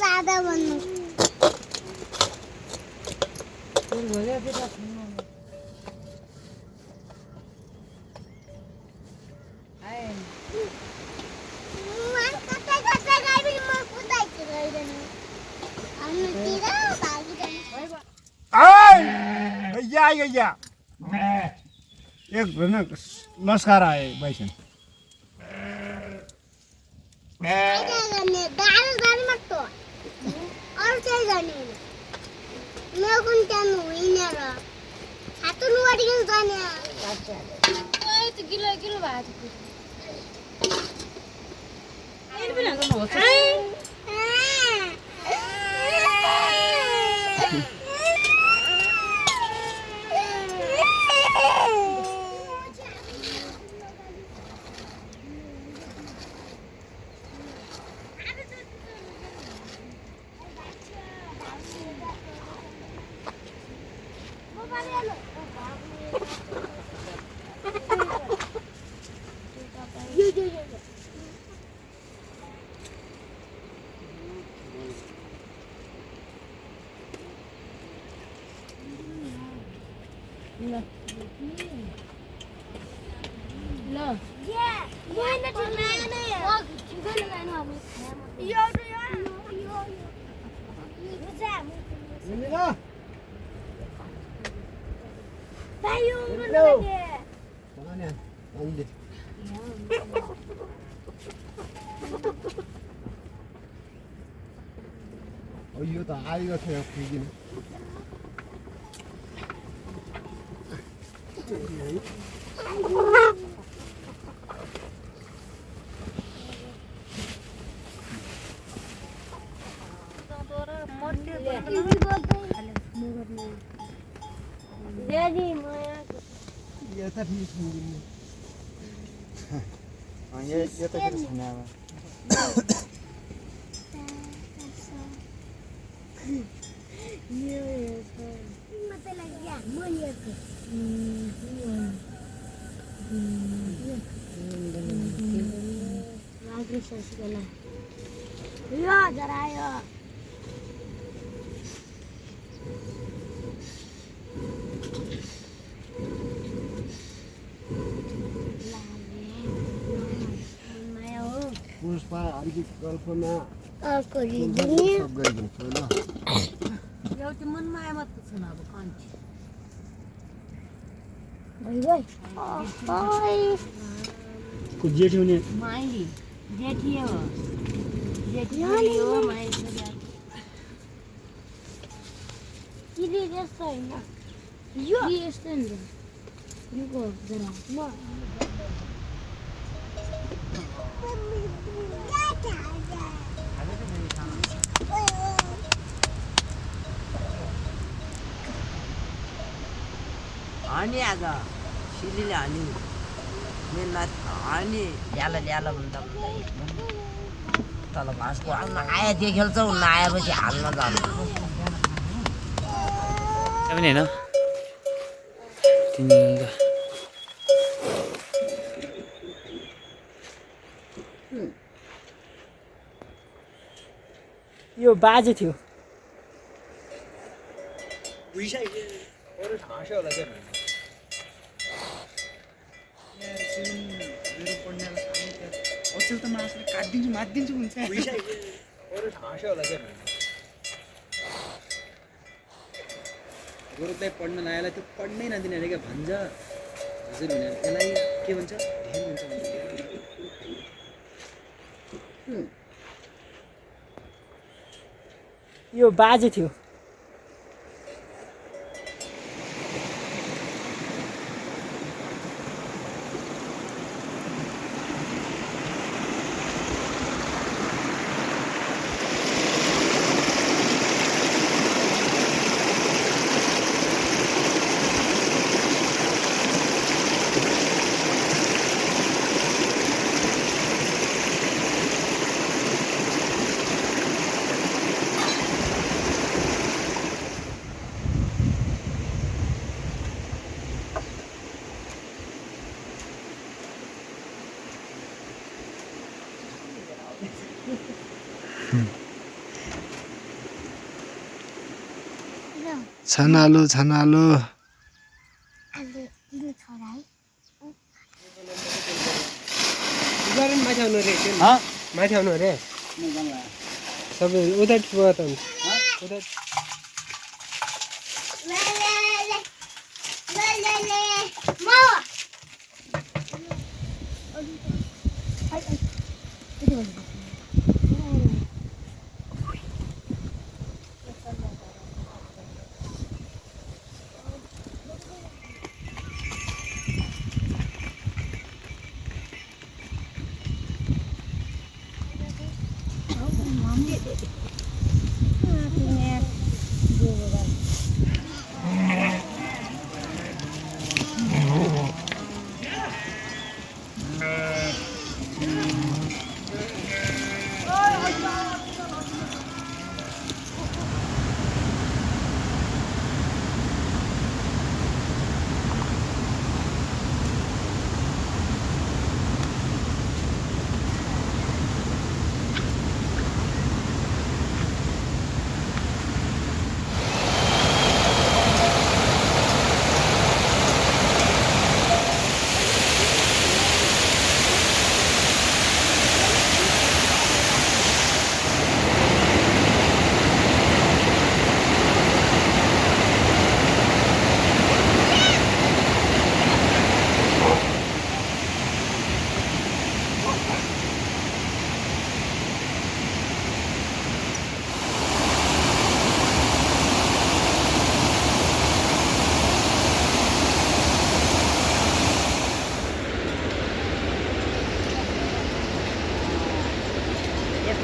ज्यादा भन्नु गैया एक लस्कार आए बैठन यो त आइगयो थियो फुकिन यो त ठीक फुकिन यो त के छैन अब पुष्पा हरिकी कल्पना एउटी मनमाया मात्र छन् अब कन्ची को जेठी हुने माइली जेठी हो जेठी हो माइली किरी जस्तो हैन यो यस्तो नि यो को जरा म हानी आज सिलीले हानी मेरो नाति हानी ल्याला ल्याला भन्दा तल घाँसको हाल्न आए त्यो खेल्छौ नआएपछि हाल्न जानु पनि होइन तिमी यो बाजे थियो अचेल त मासुले काटिदिन्छु मारिदिन्छु हुन्छ गोरुलाई पढ्न नआएलाई त्यो पढ्नै नदिने अरे क्या भन्छ हजुर भने यसलाई के भन्छ ध्यान हुन्छ यो बाजे थियो छनालु छनालु अहिले तिमी छोरा है माथि आउनु रे हाँ माथि आउनु रे सबै उता पुग्यो त उता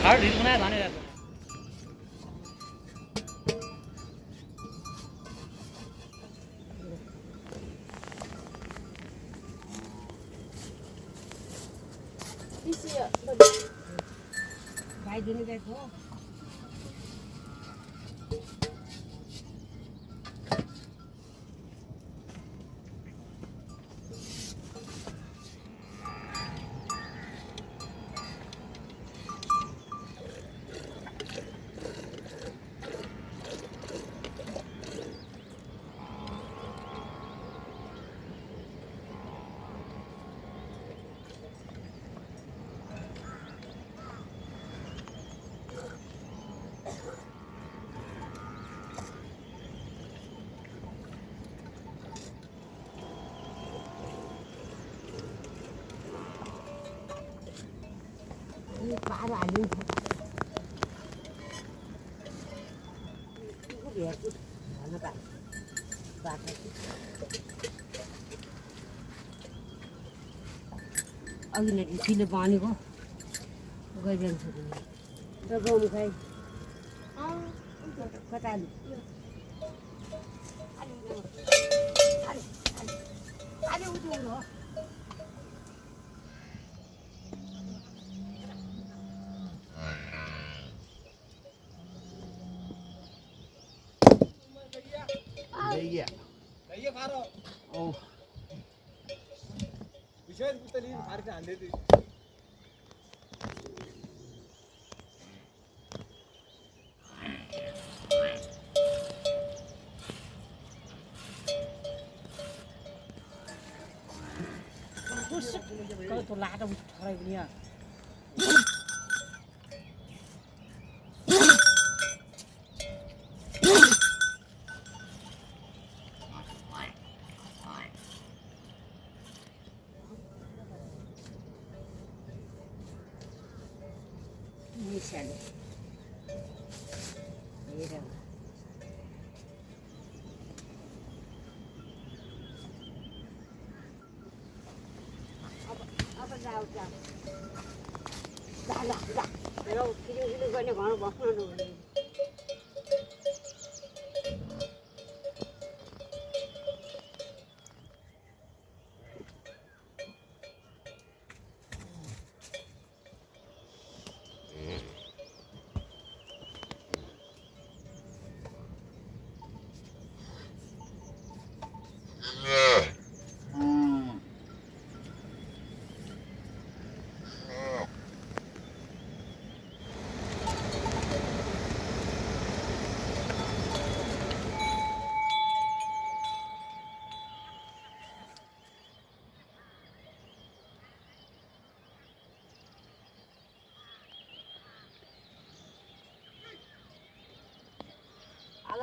ठाड ढिल बनाए भने भाइ दिनु गएको हो पार हाल्नु अघि नै ढिलो बनेको गइरहन्छ र गाउँ खाइ कता Iya Faro. Oh. Bisa kita lihat harga ande itu. kalau tu lada uthai पनि यहाँ निशान हेर अब जाऊ जाऊ ल ल ल किलो गर्ने घर बस्नु नहुने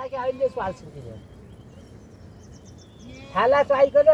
कि अहिले पाल्छन् तिनीहरू खाला चाहिकन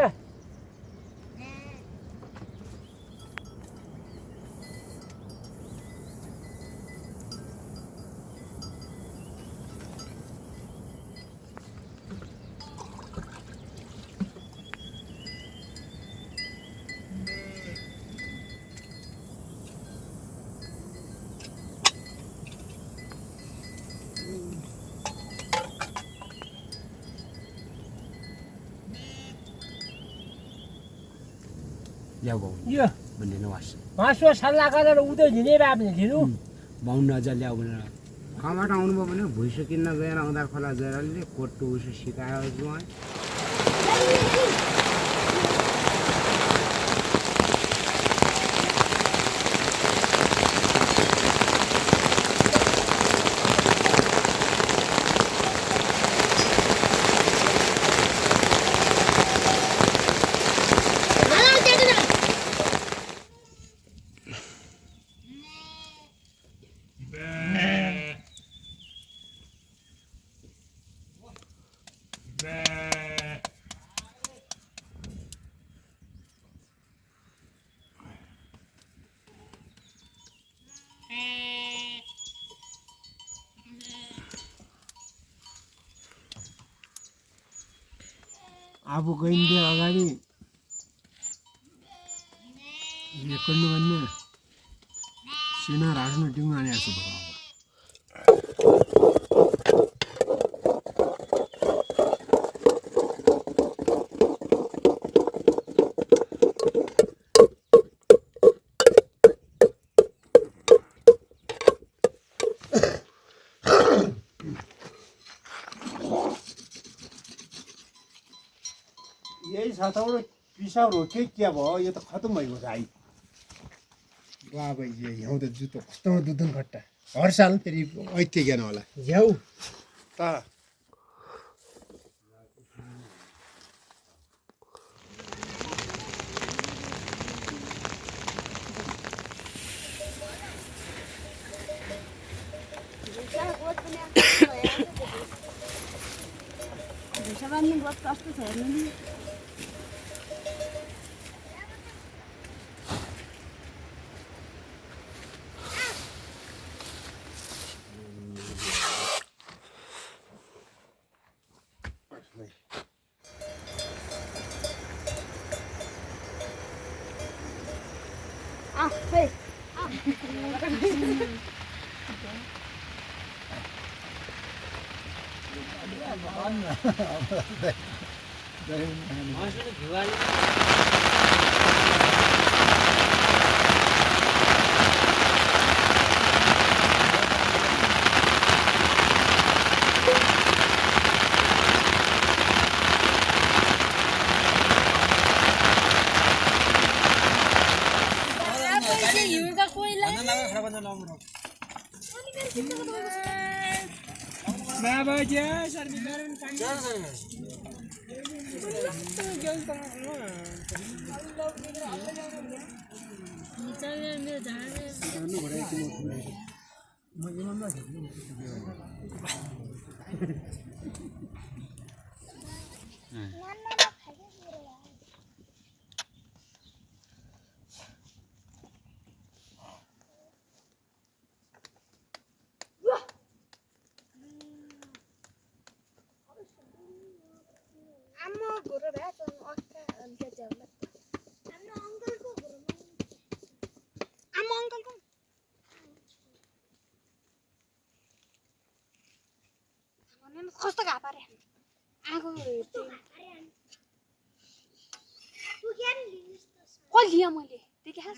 ल्याउ बाउ यो भन्ने नवास मासु सल्लाह गरेर उतै झिने भए पनि झिनु 52,000 ल्याउ भनेर कहाँबाट आउनुभयो भने भुइँसो किन्न गएर आउँदा खोला जराले कोटो उसो सिकायो जुवाई आफू गइन्थे अगाडि हेर्नु भन्ने सिना राख्नु टिङ्गो आने जस्तो भयो यही साथौँले पिसाउ रोक्यो क्या भयो यो त खतम भएको छ आई अब हिउँ त जुत्तो कस्तो दुधन खट्टा हर साल फेरि ऐत्य ज्ञान होला झ्याउ त कस्तो छ हेर्नु नि कस्तो घापारे आगो कल लिया मैले देखिहास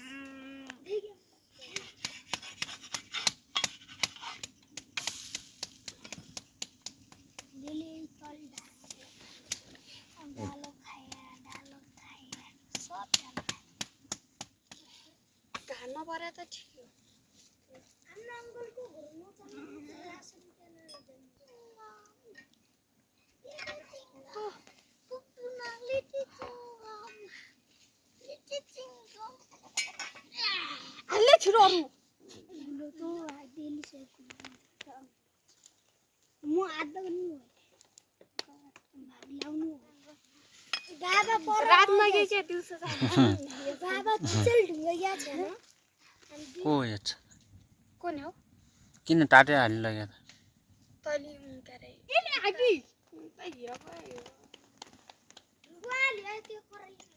घानमा परे त ठिक हो हाम्रो अङ्कलको घरमा अलि छिटो अरू म आधा पनि रातमागेच्या दिवसाचा बाबा चल ढुंगा या छ न को याच कोण हो किन टाटे हाल्नु लाग्यो त तली हुन करे एले आगी हिरो भयो गुवाली त्यो कोरली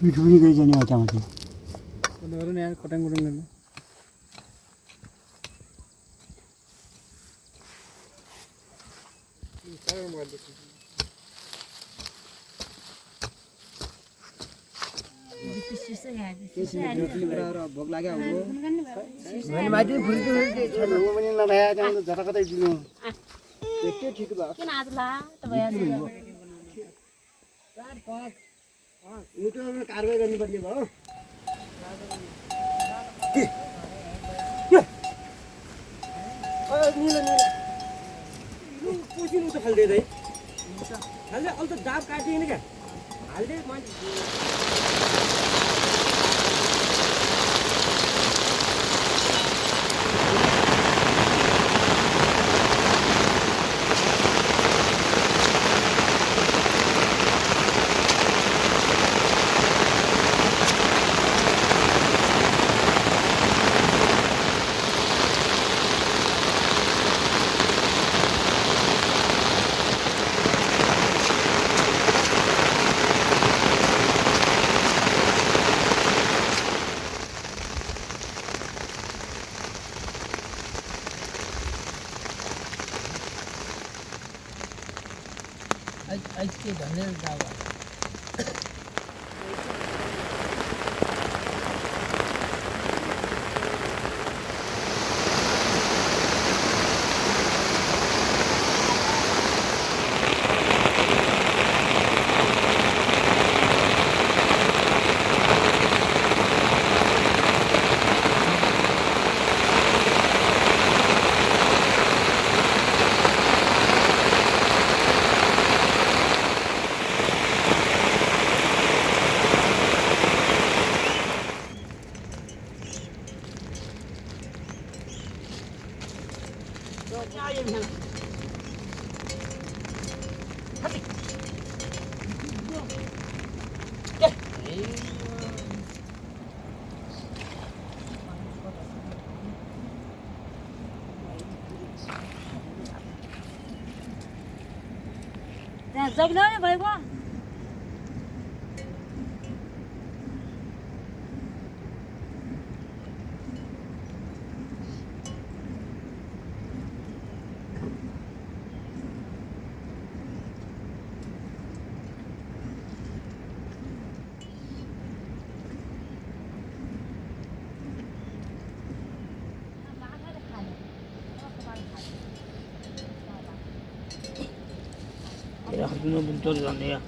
मिठो पनि गइजाने हो त्यहाँमाथि गरौँ न यार कटाङ कुटाङ गर्नु भोक लाग्यो हाम्रो मैले माथि फुल्टी छैन म पनि नभए त्यहाँ त जता कतै दिनु के ठिक भयो किन आज ला त भयो युट्युबमा कारबाही गर्नुपर्ने भयो पोसिनु त फाल्दै दै हाल्दै अहिले त डाब काटिएन क्या हाल्दै के भन्ने दावा त्यहाँ जगिलो नि भएको Harusnya bentar kan ya.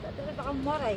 Tapi tak mau rai.